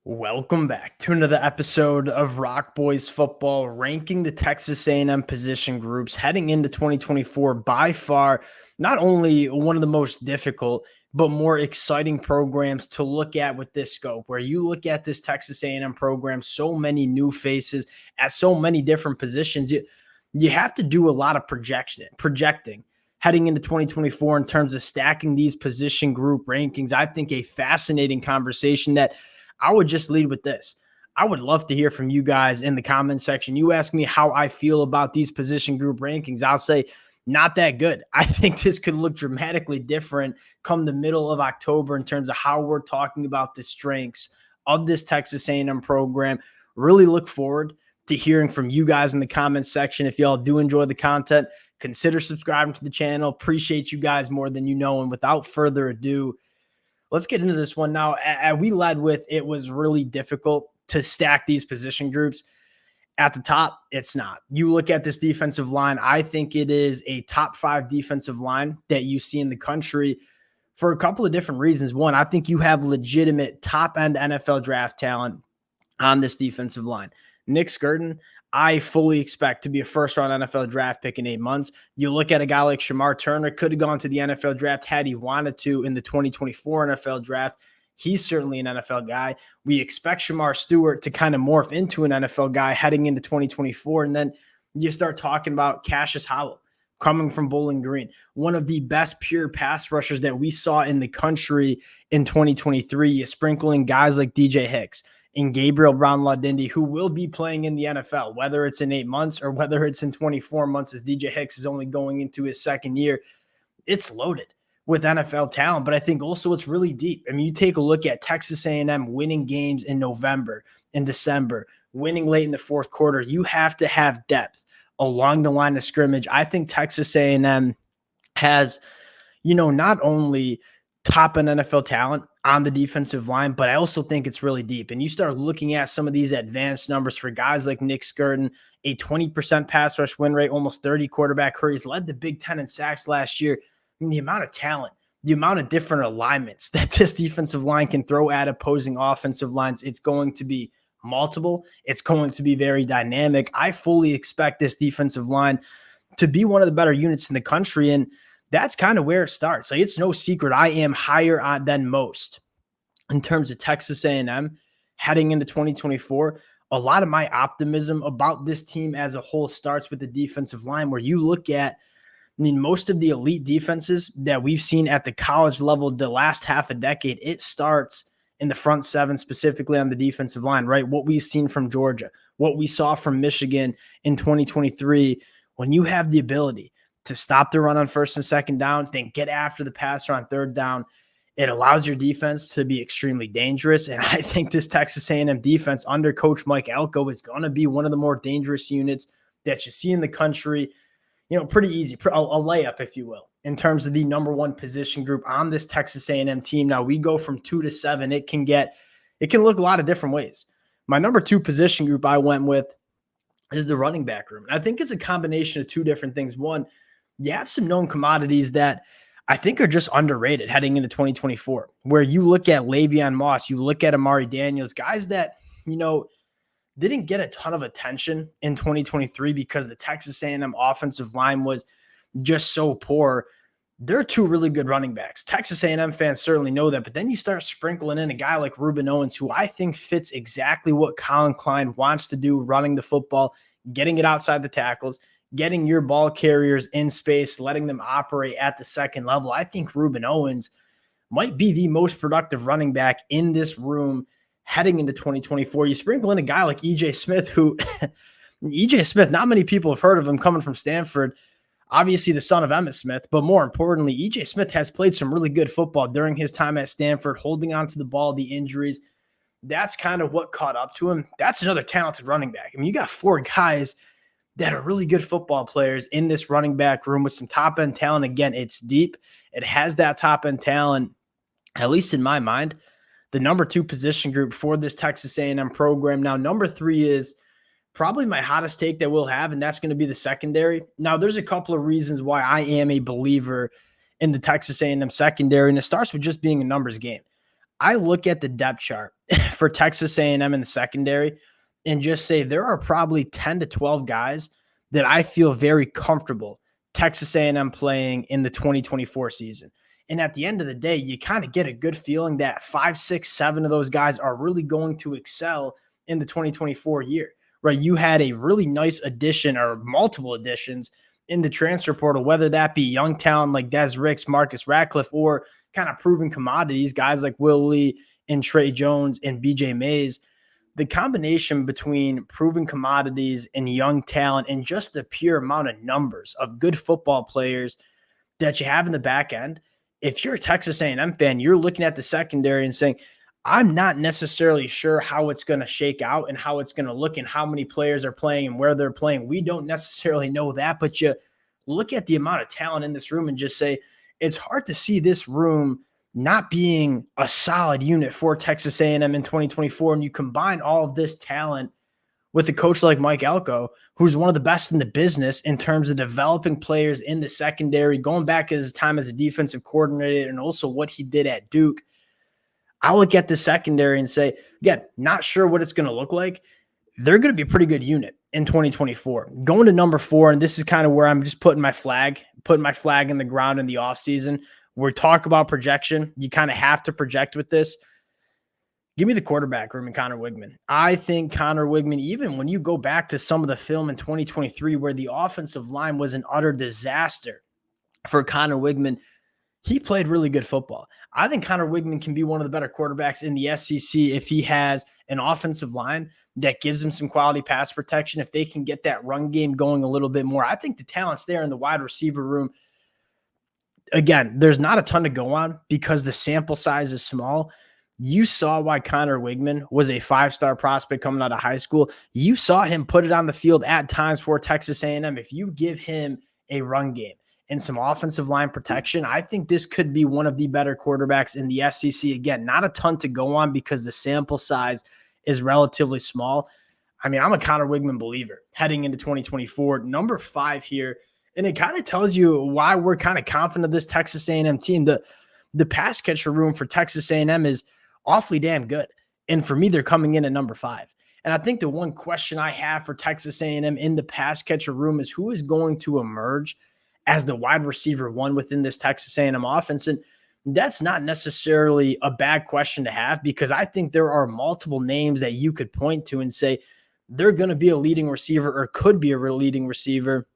Welcome back to another episode of Rock Boys Football, ranking the Texas A&M position groups heading into 2024. By far, not only one of the most difficult, but more exciting programs to look at with this scope. Where you look at this Texas A&M program, so many new faces at so many different positions. You have to do a lot of projecting heading into 2024 in terms of stacking these position group rankings. I think a fascinating conversation that I would just lead with this. I would love to hear from you guys in the comment section. You ask me how I feel about these position group rankings. I'll say not that good. I think this could look dramatically different come the middle of October in terms of how we're talking about the strengths of this Texas A&M program. Really look forward to hearing from you guys in the comments section. If y'all do enjoy the content, consider subscribing to the channel. Appreciate you guys more than you know. And without further ado, let's get into this one now. We led with it was really difficult to stack these position groups. At the top, it's not. You look at this defensive line, I think it is a top 5 defensive line that you see in the country for a couple of different reasons. One, I think you have legitimate top-end NFL draft talent on this defensive line. Nick Skirton, I fully expect to be a first-round NFL draft pick in 8 months. You look at a guy like Shamar Turner, could have gone to the NFL draft had he wanted to in the 2024 NFL draft. He's certainly an NFL guy. We expect Shamar Stewart to kind of morph into an NFL guy heading into 2024. And then you start talking about Cassius Howell coming from Bowling Green, one of the best pure pass rushers that we saw in the country in 2023. You sprinkling guys like DJ Hicks and Gabriel Brown-Ladindi, who will be playing in the NFL, whether it's in 8 months or whether it's in 24 months, as DJ Hicks is only going into his second year. It's loaded with NFL talent, but I think also it's really deep. I mean, you take a look at Texas A&M winning games in November and December, winning late in the fourth quarter. You have to have depth along the line of scrimmage. I think Texas A&M has, not only top end NFL talent on the defensive line, but I also think it's really deep. And you start looking at some of these advanced numbers for guys like Nick Skirton, a 20% pass rush win rate, almost 30 quarterback hurries, led the Big Ten in sacks last year. I mean, the amount of talent, the amount of different alignments that this defensive line can throw at opposing offensive lines, it's going to be multiple. It's going to be very dynamic. I fully expect this defensive line to be one of the better units in the country. And that's kind of where it starts. Like, it's no secret I am higher on than most in terms of Texas A&M heading into 2024. A lot of my optimism about this team as a whole starts with the defensive line, where you look at, most of the elite defenses that we've seen at the college level the last half a decade, it starts in the front seven, specifically on the defensive line, right? What we've seen from Georgia, what we saw from Michigan in 2023, when you have the ability to stop the run on first and second down, then get after the passer on third down, it allows your defense to be extremely dangerous. And I think this Texas A&M defense under Coach Mike Elko is going to be one of the more dangerous units that you see in the country. Pretty easy, a layup, if you will, in terms of the number one position group on this Texas A&M team. Now we go from 2 to 7. It can look a lot of different ways. My number 2 position group I went with is the running back room. And I think it's a combination of 2 different things. One, you have some known commodities that I think are just underrated heading into 2024, where you look at Le'Veon Moss, you look at Amari Daniels, guys that, didn't get a ton of attention in 2023 because the Texas A&M offensive line was just so poor. They're 2 really good running backs. Texas A&M fans certainly know that, but then you start sprinkling in a guy like Ruben Owens, who I think fits exactly what Colin Klein wants to do, running the football, getting it outside the tackles, getting your ball carriers in space, letting them operate at the second level. I think Ruben Owens might be the most productive running back in this room heading into 2024. You sprinkle in a guy like E.J. Smith, who E.J. Smith, not many people have heard of him, coming from Stanford, obviously the son of Emmitt Smith, but more importantly, E.J. Smith has played some really good football during his time at Stanford, holding on to the ball, the injuries. That's kind of what caught up to him. That's another talented running back. I mean, you got 4 guys that are really good football players in this running back room with some top-end talent. Again, it's deep. It has that top-end talent, at least in my mind. The number 2 position group for this Texas A&M program. Now, number 3 is probably my hottest take that we'll have, and that's going to be the secondary. Now, there's a couple of reasons why I am a believer in the Texas A&M secondary, and it starts with just being a numbers game. I look at the depth chart for Texas A&M in the secondary and just say there are probably 10 to 12 guys that I feel very comfortable Texas A&M playing in the 2024 season. And at the end of the day, you kind of get a good feeling that 5, 6, 7 of those guys are really going to excel in the 2024 year, right? You had a really nice addition or multiple additions in the transfer portal, whether that be young talent like Des Ricks, Marcus Ratcliffe, or kind of proven commodities, guys like Will Lee and Trey Jones and BJ Mays. The combination between proven commodities and young talent and just the pure amount of numbers of good football players that you have in the back end, if you're a Texas A&M fan, you're looking at the secondary and saying, I'm not necessarily sure how it's going to shake out and how it's going to look and how many players are playing and where they're playing. We don't necessarily know that, but you look at the amount of talent in this room and just say, it's hard to see this room not being a solid unit for Texas A&M in 2024. And you combine all of this talent with a coach like Mike Elko, who's one of the best in the business in terms of developing players in the secondary, going back his time as a defensive coordinator and also what he did at Duke. I look at the secondary and say, again, not sure what it's going to look like. They're going to be a pretty good unit in 2024. Going to number 4, and this is kind of where I'm just putting my flag in the ground in the offseason. We talk about projection. You kind of have to project with this. Give me the quarterback room in Connor Wigman. I think Connor Wigman, even when you go back to some of the film in 2023 where the offensive line was an utter disaster for Connor Wigman, he played really good football. I think Connor Wigman can be one of the better quarterbacks in the SEC if he has an offensive line that gives him some quality pass protection, if they can get that run game going a little bit more. I think the talent's there in the wide receiver room. Again, there's not a ton to go on because the sample size is small. You saw why Connor Wigman was a 5-star prospect coming out of high school. You saw him put it on the field at times for Texas A&M. If you give him a run game and some offensive line protection, I think this could be one of the better quarterbacks in the SEC. Again, not a ton to go on because the sample size is relatively small. I mean, I'm a Connor Wigman believer heading into 2024. Number 5 here, and it kind of tells you why we're kind of confident of this Texas A&M team. The pass catcher room for Texas A&M is awfully damn good. And for me, they're coming in at number 5. And I think the one question I have for Texas A&M in the pass catcher room is who is going to emerge as the wide receiver 1 within this Texas A&M offense. And that's not necessarily a bad question to have because I think there are multiple names that you could point to and say they're going to be a leading receiver or could be a leading receiver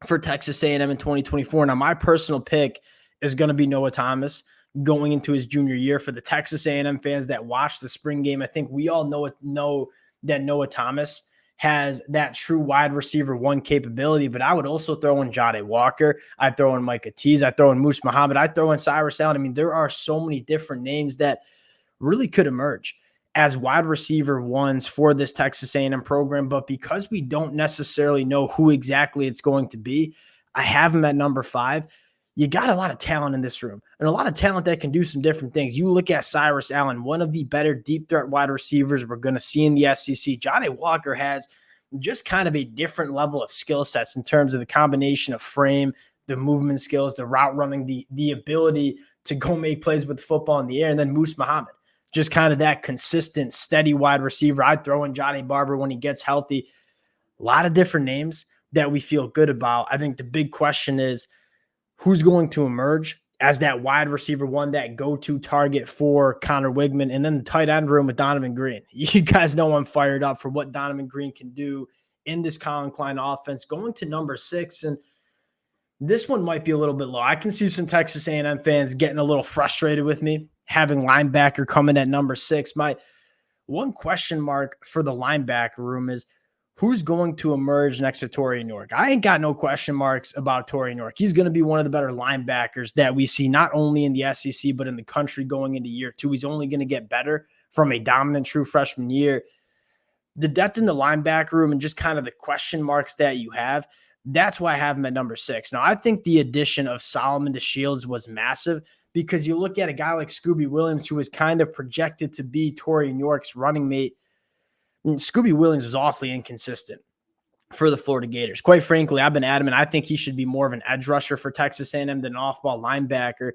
for Texas A&M in 2024. Now, my personal pick is going to be Noah Thomas going into his junior year. For the Texas A&M fans that watched the spring game, I think we all know that Noah Thomas has that true wide receiver 1 capability, but I would also throw in Jade Walker. I'd throw in Micah Tease. I'd throw in Moose Muhammad. I'd throw in Cyrus Allen. I mean, there are so many different names that really could emerge as wide receiver 1s for this Texas A&M program, but because we don't necessarily know who exactly it's going to be, I have him at number 5. You got a lot of talent in this room and a lot of talent that can do some different things. You look at Cyrus Allen, one of the better deep threat wide receivers we're going to see in the SEC. Jade Walker has just kind of a different level of skill sets in terms of the combination of frame, the movement skills, the route running, the ability to go make plays with the football in the air. And then Moose Muhammad, just kind of that consistent, steady wide receiver. I'd throw in Johnny Barber when he gets healthy. A lot of different names that we feel good about. I think the big question is, who's going to emerge as that wide receiver 1, that go-to target for Connor Wigman, and then the tight end room with Donovan Green. You guys know I'm fired up for what Donovan Green can do in this Colin Klein offense. Going to number 6, and this one might be a little bit low. I can see some Texas A&M fans getting a little frustrated with me having linebacker coming at number 6. My one question mark for the linebacker room is, who's going to emerge next to Torian York? I ain't got no question marks about Torian York. He's going to be one of the better linebackers that we see not only in the SEC, but in the country going into year 2. He's only going to get better from a dominant true freshman year. The depth in the linebacker room and just kind of the question marks that you have, that's why I have him at number 6. Now, I think the addition of Solomon DeShields was massive because you look at a guy like Scooby Williams, who was kind of projected to be Torian York's running mate. Scooby Williams was awfully inconsistent for the Florida Gators. Quite frankly, I've been adamant. I think he should be more of an edge rusher for Texas A&M than an off-ball linebacker.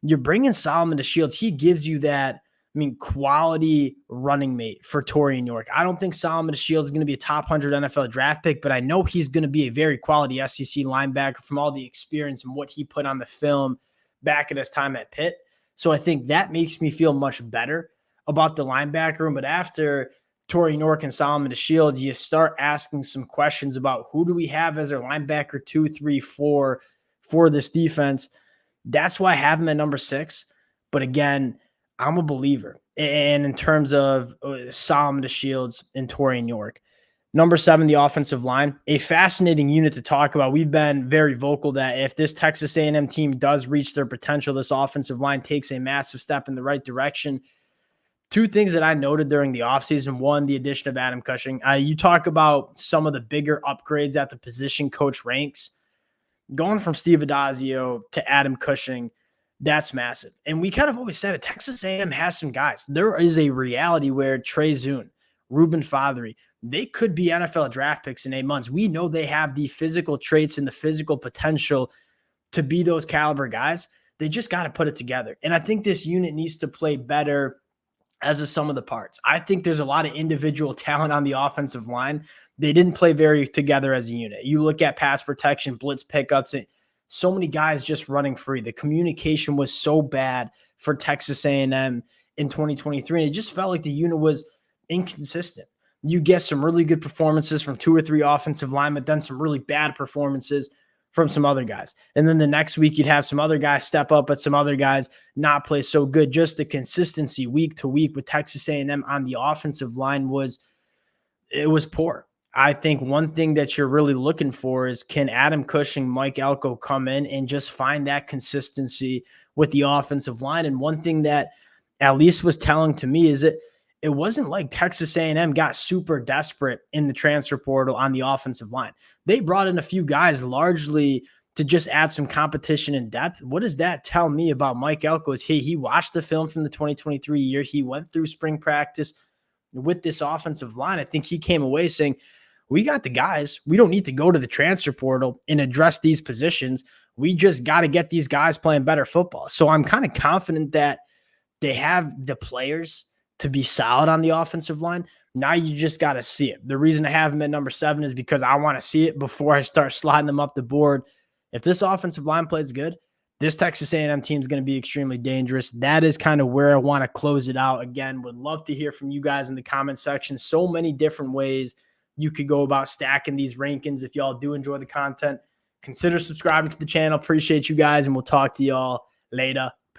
You're bringing Solomon DeShields. He gives you that I mean, quality running mate for Torian York. I don't think Solomon Shields is going to be a top 100 NFL draft pick, but I know he's going to be a very quality SEC linebacker from all the experience and what he put on the film back at his time at Pitt. So I think that makes me feel much better about the linebacker room. But after Torian York and Solomon Shields, you start asking some questions about who do we have as our linebacker 2, 3, 4 for this defense. That's why I have him at number 6. But again, I'm a believer. And in terms of Solomon Shields and Torian York, number 7, the offensive line, a fascinating unit to talk about. We've been very vocal that if this Texas A&M team does reach their potential, this offensive line takes a massive step in the right direction. 2 things that I noted during the offseason. 1, the addition of Adam Cushing. You talk about some of the bigger upgrades at the position coach ranks. Going from Steve Adazio to Adam Cushing, that's massive. And we kind of always said it, Texas A&M has some guys. There is a reality where Trey Zune, Ruben Fothery, they could be NFL draft picks in 8 months. We know they have the physical traits and the physical potential to be those caliber guys. They just got to put it together. And I think this unit needs to play better as a sum of the parts. I think there's a lot of individual talent on the offensive line. They didn't play very together as a unit. You look at pass protection, blitz pickups, and so many guys just running free. The communication was so bad for Texas A&M in 2023, and it just felt like the unit was inconsistent. You get some really good performances from 2 or 3 offensive linemen, then some really bad performances from some other guys. And then the next week you'd have some other guys step up, but some other guys not play so good. Just the consistency week to week with Texas A&M on the offensive line was poor. I think one thing that you're really looking for is, can Adam Cushing, Mike Elko come in and just find that consistency with the offensive line? And one thing that at least was telling to me is that it wasn't like Texas A&M got super desperate in the transfer portal on the offensive line. They brought in a few guys largely to just add some competition and depth. What does that tell me about Mike Elko? Is he watched the film from the 2023 year. He went through spring practice with this offensive line. I think he came away saying, we got the guys. We don't need to go to the transfer portal and address these positions. We just got to get these guys playing better football. So I'm kind of confident that they have the players to be solid on the offensive line. Now you just got to see it. The reason I have them at number 7 is because I want to see it before I start sliding them up the board. If this offensive line plays good, this Texas A&M team is going to be extremely dangerous. That is kind of where I want to close it out. Again, would love to hear from you guys in the comment section. So many different ways you could go about stacking these rankings. If y'all do enjoy the content, consider subscribing to the channel. Appreciate you guys, and we'll talk to y'all later.